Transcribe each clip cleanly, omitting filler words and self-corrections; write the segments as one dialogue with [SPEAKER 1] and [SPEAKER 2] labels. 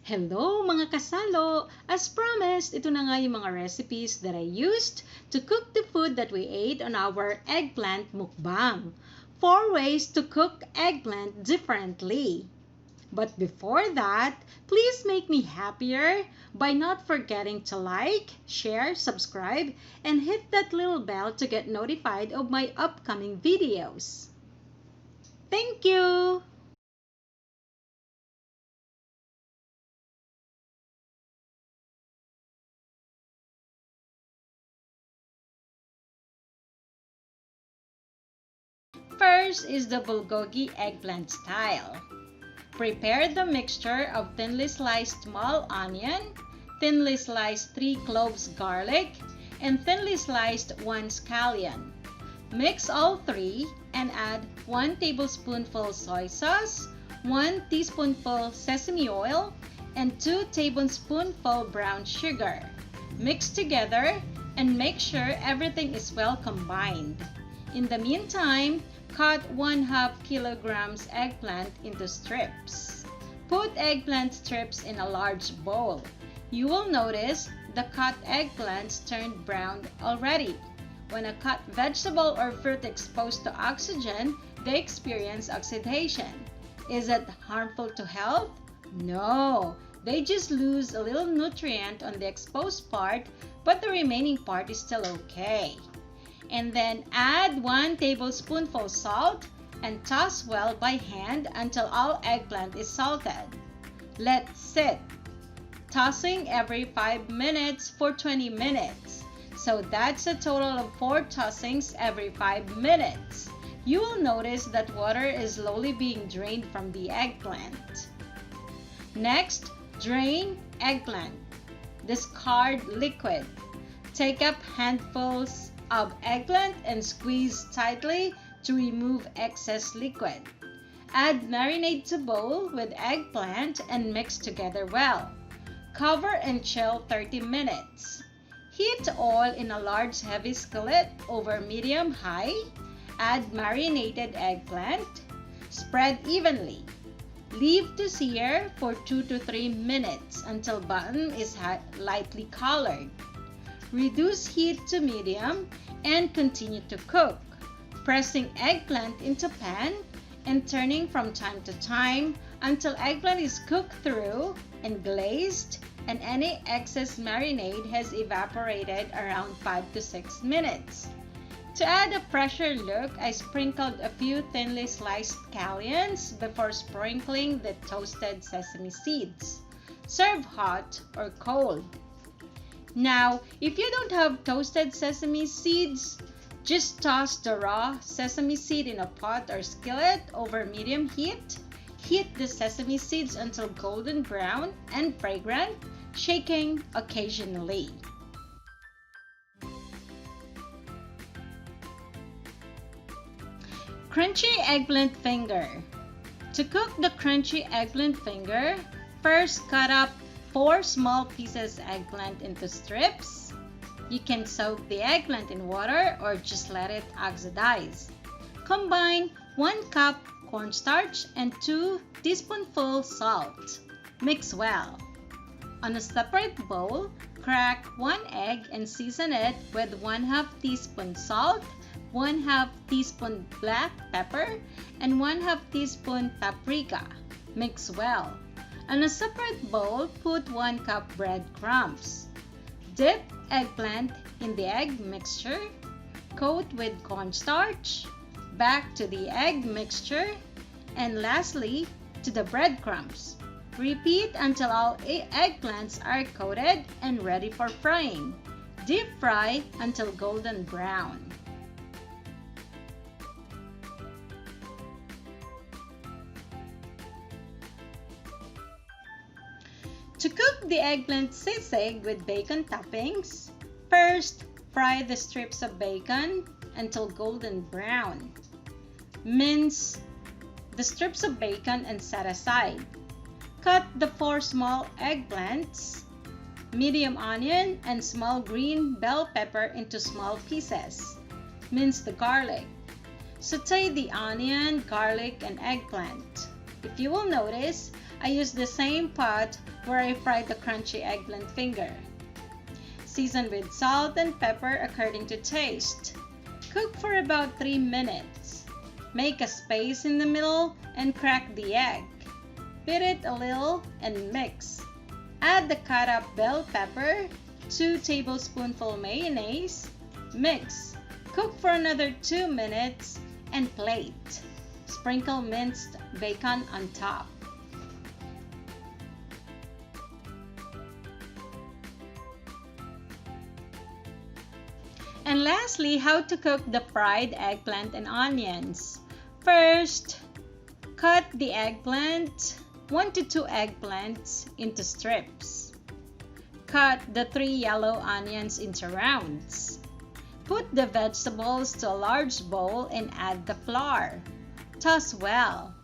[SPEAKER 1] Hello mga kasalo! As promised, ito na nga yung mga recipes that I used to cook the food that we ate on our eggplant mukbang. 4 ways to cook eggplant differently. But before that, please make me happier by not forgetting to like, share, subscribe, and hit that little bell to get notified of my upcoming videos. Thank you! First is the Bulgogi Eggplant Style. Prepare the mixture of thinly sliced small onion, thinly sliced 3 cloves garlic, and thinly sliced 1 scallion. Mix all 3 and add 1 tablespoonful soy sauce, 1 teaspoonful sesame oil, and 2 tablespoonful brown sugar. Mix together and make sure everything is well combined. In the meantime, cut 1/2 kilograms eggplant into strips. Put eggplant strips in a large bowl. You will notice the cut eggplants turned brown already. When a cut vegetable or fruit exposed to oxygen, they experience oxidation. Is it harmful to health? No, they just lose a little nutrient on the exposed part, but the remaining part is still okay. And then add 1 tablespoonful salt and toss well by hand until all eggplant is salted. Let sit, tossing every 5 minutes for 20 minutes. So that's a total of 4 tossings every 5 minutes. You will notice that water is slowly being drained from the eggplant. Next, drain eggplant. Discard liquid. Take up handfuls of eggplant and squeeze tightly to remove excess liquid. Add marinade to bowl with eggplant and mix together well. Cover and chill 30 minutes. Heat oil in a large heavy skillet over medium-high. Add marinated eggplant. Spread evenly. Leave to sear for 2 to 3 minutes until bottom is lightly colored. Reduce heat to medium and continue to cook, pressing eggplant into pan and turning from time to time until eggplant is cooked through and glazed and any excess marinade has evaporated around 5 to 6 minutes. To add a fresher look, I sprinkled a few thinly sliced scallions before sprinkling the toasted sesame seeds. Serve hot or cold. Now, if you don't have toasted sesame seeds, just toss the raw sesame seed in a pot or skillet over medium heat. Heat the sesame seeds until golden brown and fragrant, shaking occasionally. Crunchy eggplant finger. To cook the crunchy eggplant finger, first cut up 4 small pieces eggplant into strips. You can soak the eggplant in water or just let it oxidize. Combine 1 cup cornstarch and 2 teaspoonfuls salt. Mix well. On a separate bowl, crack 1 egg and season it with 1/2 teaspoon salt, 1/2 teaspoon black pepper, and 1/2 teaspoon paprika. Mix well. On a separate bowl, put 1 cup breadcrumbs. Dip eggplant in the egg mixture. Coat with cornstarch. Back to the egg mixture. And lastly, to the breadcrumbs. Repeat until all eggplants are coated and ready for frying. Deep fry until golden brown. To cook the eggplant sisig with bacon toppings, first fry the strips of bacon until golden brown. Mince the strips of bacon and set aside. Cut the 4 small eggplants, medium onion, and small green bell pepper into small pieces. Mince the garlic. Saute the onion, garlic, and eggplant. If you will notice, I use the same pot where I fried the crunchy eggplant finger. Season with salt and pepper according to taste. Cook for about 3 minutes. Make a space in the middle and crack the egg. Beat it a little and mix. Add the cut up bell pepper, 2 tablespoonfuls mayonnaise. Mix. Cook for another 2 minutes and plate. Sprinkle minced bacon on top. And lastly, how to cook the fried eggplant and onions. First, cut the eggplant, 1 to 2 eggplants into strips. Cut the 3 yellow onions into rounds. Put the vegetables to a large bowl and add the flour. Toss well,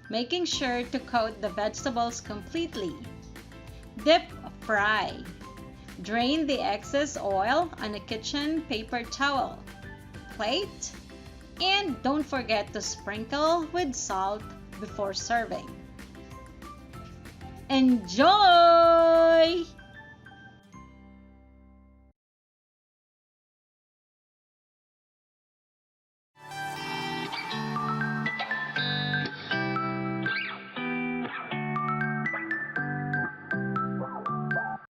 [SPEAKER 1] making sure to coat the vegetables completely. Dip fry. Drain the excess oil on a kitchen paper towel. Plate, and don't forget to sprinkle with salt before serving. Enjoy!